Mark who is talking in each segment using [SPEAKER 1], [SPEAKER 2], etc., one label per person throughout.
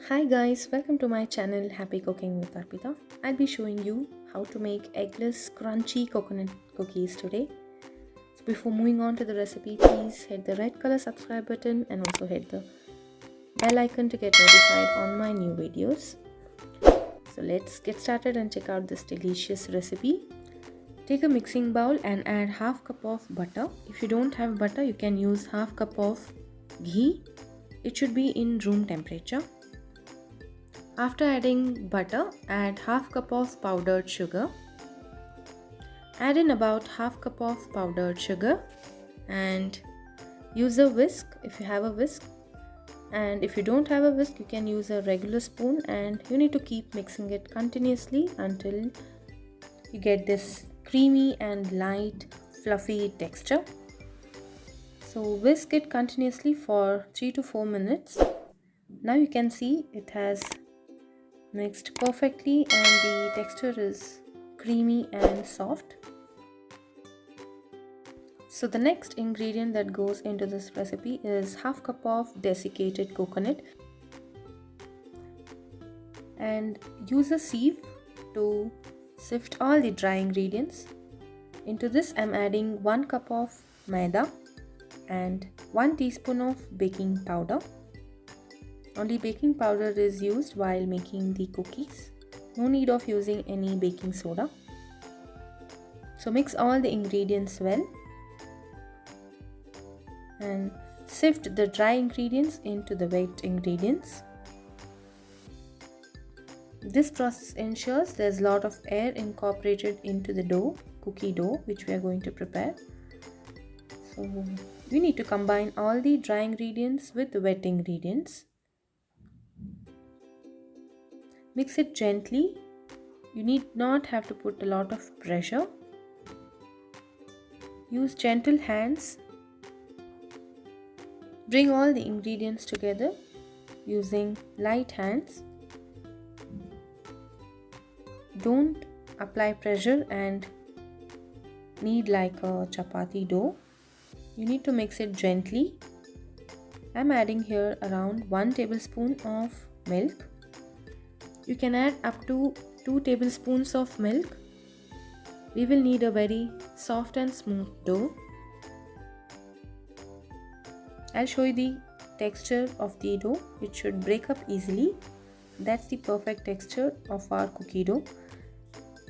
[SPEAKER 1] Hi guys, welcome to my channel Happy Cooking with Arpita. I'll be showing you how to make eggless crunchy coconut cookies today. So before moving on to the recipe, please hit the red color subscribe button and also hit the bell icon to get notified on my new videos. So let's get started and check out this delicious recipe. Take a mixing bowl and add half cup of butter. If you don't have butter, you can use half cup of ghee. It should be in room temperature. After adding butter, add half cup of powdered sugar. Add in about half cup of powdered sugar and use a whisk if you have a whisk. And if you don't have a whisk, you can use a regular spoon, and you need to keep mixing it continuously until you get this creamy and light fluffy texture. So whisk it continuously for 3 to 4 minutes. Now you can see it has mixed perfectly and the texture is creamy and soft. So the next ingredient that goes into this recipe is half cup of desiccated coconut, and use a sieve to sift all the dry ingredients. Into this I'm adding 1 cup of maida and 1 teaspoon of baking powder. Only baking powder is used while making the cookies. No need of using any baking soda. So mix all the ingredients well and sift the dry ingredients into the wet ingredients. This process ensures there's a lot of air incorporated into the dough, cookie dough, which we are going to prepare. So we need to combine all the dry ingredients with the wet ingredients. Mix it gently. You need not have to put a lot of pressure. Use gentle hands. Bring all the ingredients together using light hands. Don't apply pressure and knead like a chapati dough. You need to mix it gently. I'm adding here around 1 tablespoon of milk. You can add up to 2 tablespoons of milk. We will need a very soft and smooth dough. I'll show you the texture of the dough. It should break up easily. That's the perfect texture of our cookie dough.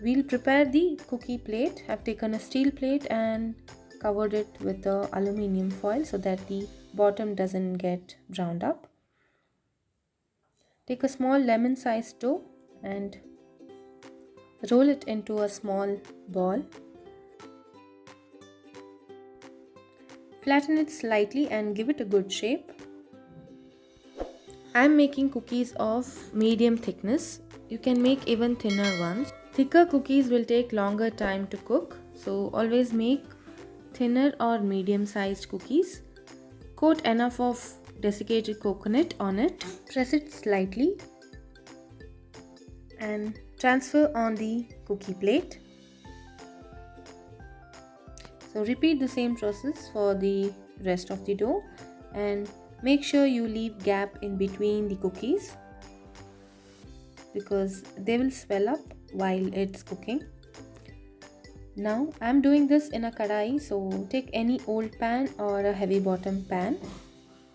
[SPEAKER 1] We'll prepare the cookie plate. I've taken a steel plate and covered it with the aluminium foil so that the bottom doesn't get browned up. Take a small lemon sized dough and roll it into a small ball. Flatten it slightly and give it a good shape. I am making cookies of medium thickness. You can make even thinner ones. Thicker cookies will take longer time to cook, so always make thinner or medium sized cookies. Coat enough of desiccated coconut on it. Press it slightly and transfer on the cookie plate. So repeat the same process for the rest of the dough and make sure you leave gap in between the cookies because they will swell up while it's cooking. Now I'm doing this in a kadai, so take any old pan or a heavy bottom pan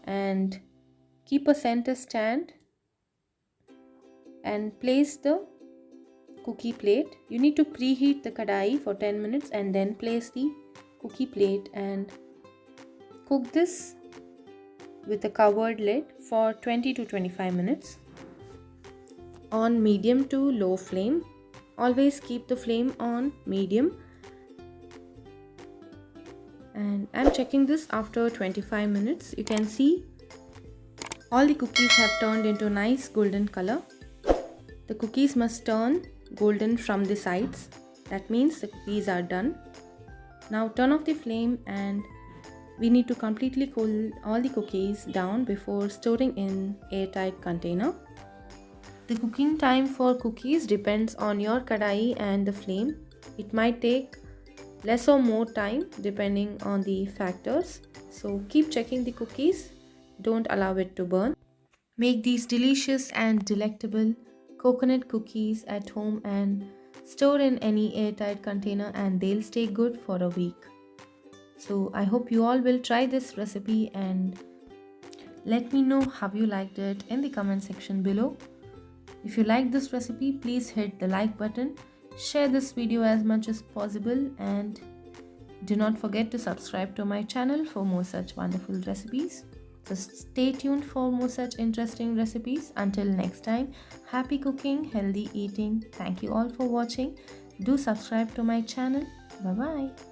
[SPEAKER 1] and keep a center stand and place the cookie plate. You need to preheat the kadai for 10 minutes and then place the cookie plate and cook this with a covered lid for 20 to 25 minutes on medium to low flame. Always keep the flame on medium. And I'm checking this after 25 minutes. You can see all the cookies have turned into nice golden color. The cookies must turn golden from the sides. That means the cookies are done. Now turn off the flame and we need to completely cool all the cookies down before storing in airtight container. The cooking time for cookies depends on your kadai and the flame. It might take less or more time depending on the factors. So keep checking the cookies. Don't allow it to burn. Make these delicious and delectable coconut cookies at home and store in any airtight container, and they'll stay good for a week. So I hope you all will try this recipe and let me know how you liked it in the comment section below. If you like this recipe, please hit the like button, share this video as much as possible, and do not forget to subscribe to my channel for more such wonderful recipes. So stay tuned for more such interesting recipes. Until next time, happy cooking, healthy eating. Thank you all for watching. Do subscribe to my channel. Bye bye.